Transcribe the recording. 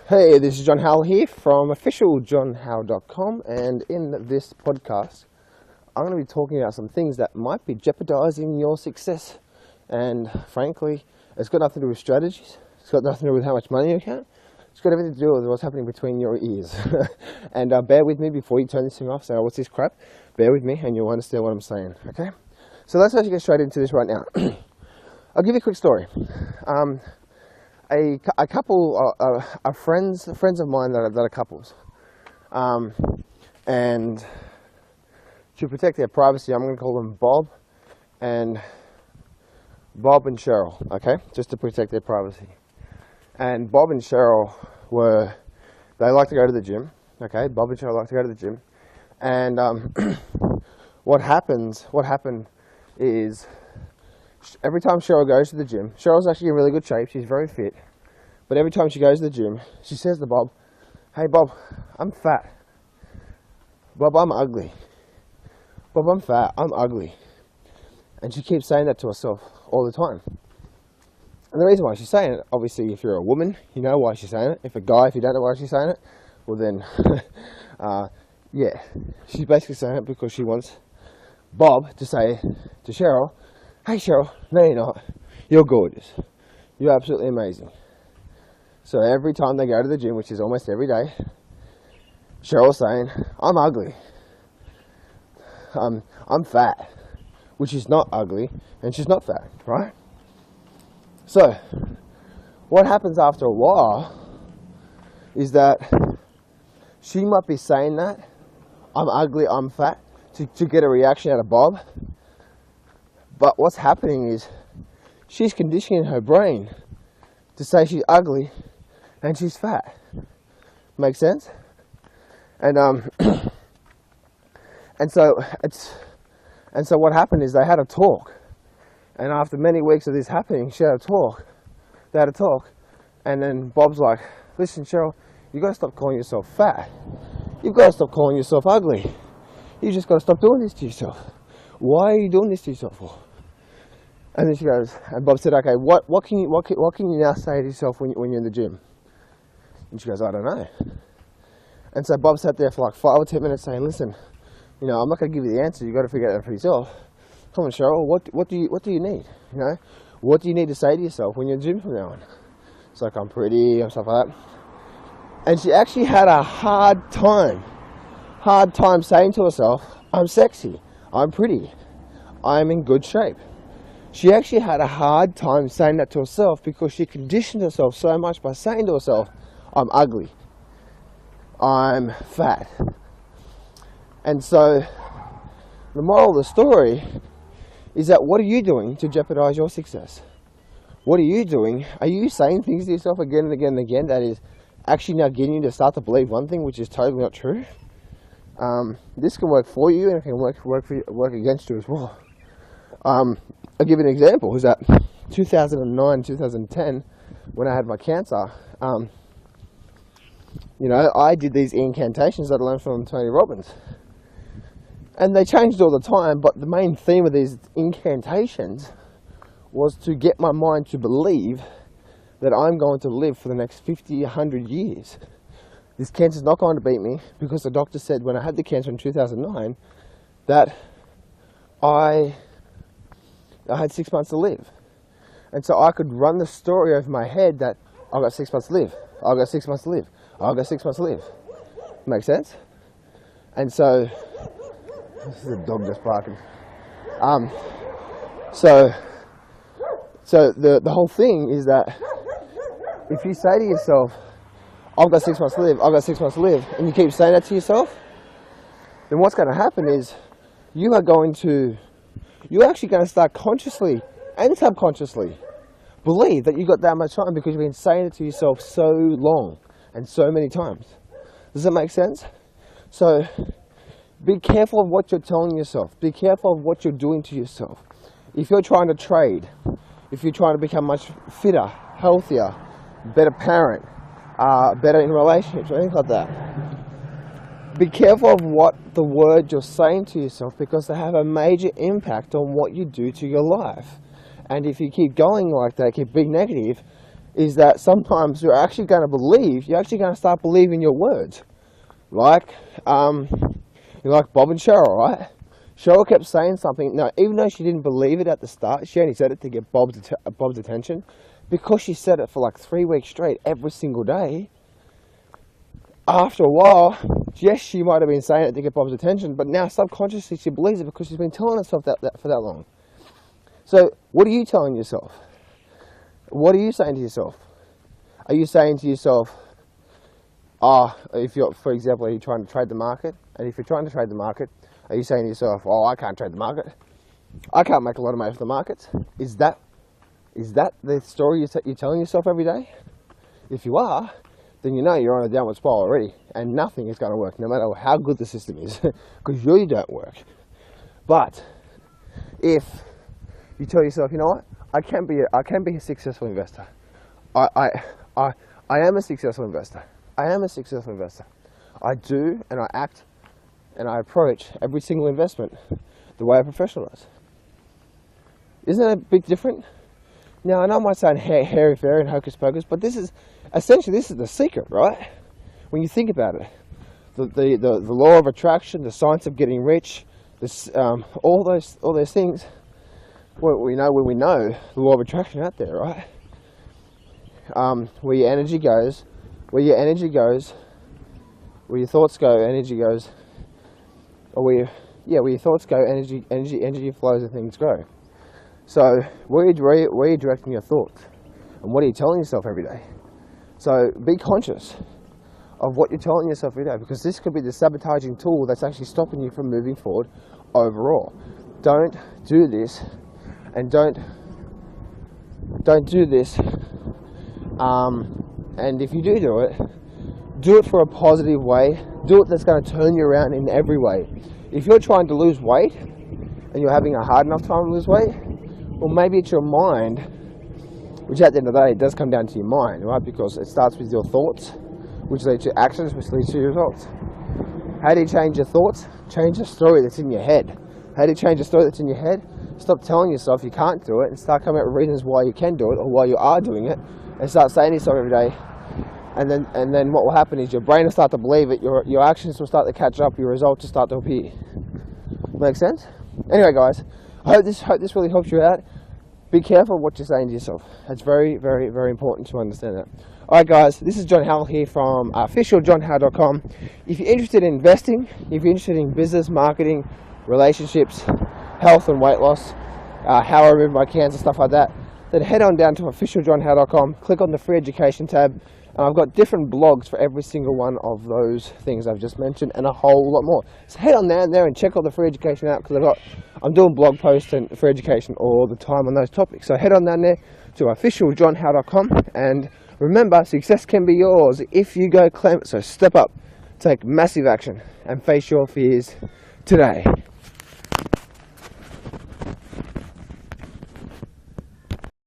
Hey, this is John Howell here from officialjohnhowell.com, and in this podcast I'm going to be talking about some things that might be jeopardizing your success. And frankly, it's got nothing to do with strategies, it's got nothing to do with how much money you have, it's got everything to do with what's happening between your ears. And bear with me before you turn this thing off, say, oh, what's this crap? Bear with me and you'll understand what I'm saying, okay? So let's actually get straight into this right now. I'll give you a quick story. A couple are friends of mine that are couples, and to protect their privacy, I'm going to call them Bob and Cheryl, okay, just to protect their privacy. And Bob and Cheryl they like to go to the gym, okay. Bob and Cheryl like to go to the gym, and what happened is, every time Cheryl goes to the gym, Cheryl's actually in really good shape, she's very fit, but every time she goes to the gym, she says to Bob, hey Bob, I'm fat. Bob, I'm ugly. Bob, I'm fat, I'm ugly. And she keeps saying that to herself all the time. And the reason why she's saying it, obviously if you're a woman, you know why she's saying it. If a guy, if you don't know why she's saying it, well then, yeah, she's basically saying it because she wants Bob to say to Cheryl, hey Cheryl, no you're not, you're gorgeous, you're absolutely amazing. So every time they go to the gym, which is almost every day, Cheryl's saying, I'm ugly, I'm fat, which is not ugly, and she's not fat, right? So what happens after a while is that she might be saying that, I'm ugly, I'm fat, to get a reaction out of Bob. But what's happening is she's conditioning her brain to say she's ugly and she's fat. Make sense? And so what happened is they had a talk. And after many weeks of this happening, they had a talk. And then Bob's like, listen Cheryl, you've got to stop calling yourself fat. You've got to stop calling yourself ugly. You just got to stop doing this to yourself. Why are you doing this to yourself for? And then she goes, and Bob said, okay, what can you now say to yourself when you're in the gym? And she goes, I don't know. And so Bob sat there for like 5 or 10 minutes saying, listen, you know, I'm not going to give you the answer. You've got to figure it out for yourself. Come on, Cheryl, what do you need? You know, what do you need to say to yourself when you're in the gym from now on? It's like, I'm pretty and stuff like that. And she actually had a hard time saying to herself, I'm sexy, I'm pretty, I'm in good shape. She actually had a hard time saying that to herself because she conditioned herself so much by saying to herself, I'm ugly, I'm fat. And so the moral of the story is that what are you doing to jeopardize your success? What are you doing? Are you saying things to yourself again and again and again that is actually now getting you to start to believe one thing which is totally not true? This can work for you and it can work against you as well. I'll give you an example. It was that 2009, 2010, when I had my cancer, you know, I did these incantations that I learned from Tony Robbins. And they changed all the time, but the main theme of these incantations was to get my mind to believe that I'm going to live for the next 50, 100 years. This cancer's not going to beat me, because the doctor said when I had the cancer in 2009 that I had 6 months to live. And so I could run the story over my head that I've got 6 months to live, I've got 6 months to live, I've got 6 months to live. Make sense? And so, this is a dog just barking. So the whole thing is that if you say to yourself, I've got 6 months to live, I've got 6 months to live, and you keep saying that to yourself, then what's going to happen is you're actually going to start consciously and subconsciously believe that you've got that much time because you've been saying it to yourself so long and so many times. Does that make sense? So be careful of what you're telling yourself. Be careful of what you're doing to yourself. If you're trying to trade, if you're trying to become much fitter, healthier, better parent, better in relationships, or anything like that, be careful of what the words you're saying to yourself, because they have a major impact on what you do to your life. And if you keep going like that, keep being negative, is that sometimes you're actually going to start believing your words. Like Bob and Cheryl, right? Cheryl kept saying something. Now, even though she didn't believe it at the start, she only said it to get Bob's attention. Because she said it for like 3 weeks straight, every single day, after a while, yes, she might have been saying it to get Bob's attention, but now subconsciously she believes it because she's been telling herself that for that long. So, what are you telling yourself? What are you saying to yourself? Are you saying to yourself, if you're, for example, are you trying to trade the market? And if you're trying to trade the market, are you saying to yourself, I can't trade the market. I can't make a lot of money from the markets. Is that the story you're telling yourself every day? If you are, then you know you're on a downward spiral already, and nothing is going to work, no matter how good the system is, because you don't work. But if you tell yourself, you know what, I can be a successful investor. I am a successful investor. I am a successful investor. I do, and I act, and I approach every single investment the way a professional does. Isn't that a bit different? Now, I know I might sound hairy-fairy and hocus-pocus, but this is the secret, right? When you think about it, the law of attraction, the science of getting rich, all those things. Well, when we know the law of attraction out there, right? Where your energy goes, where your thoughts go, energy goes. Or where your thoughts go, energy flows and things grow. So where are you directing your thoughts? And what are you telling yourself every day? So be conscious of what you're telling yourself every day, because this could be the sabotaging tool that's actually stopping you from moving forward overall. Don't do this, and don't do this. And if you do it for a positive way. Do it that's going to turn you around in every way. If you're trying to lose weight and you're having a hard enough time to lose weight, well, maybe it's your mind, which at the end of the day, it does come down to your mind, right? Because it starts with your thoughts, which lead to actions, which leads to results. How do you change your thoughts? Change the story that's in your head. How do you change the story that's in your head? Stop telling yourself you can't do it and start coming up with reasons why you can do it or why you are doing it, and start saying to yourself every day. And then what will happen is your brain will start to believe it, your actions will start to catch up, your results will start to appear. Make sense? Anyway, guys, I hope this really helps you out. Be careful what you're saying to yourself. It's very, very, very important to understand that. Alright guys, this is John Howell here from officialjohnhowell.com. If you're interested in investing, if you're interested in business, marketing, relationships, health and weight loss, how I remove my cancer, stuff like that, then head on down to officialjohnhowell.com, click on the free education tab, and I've got different blogs for every single one of those things I've just mentioned and a whole lot more. So head on down there and check all the free education out, because I'm doing blog posts and free education all the time on those topics. So head on down there to officialjohnhowell.com, and remember, success can be yours if you go claim it. So step up, take massive action, and face your fears today.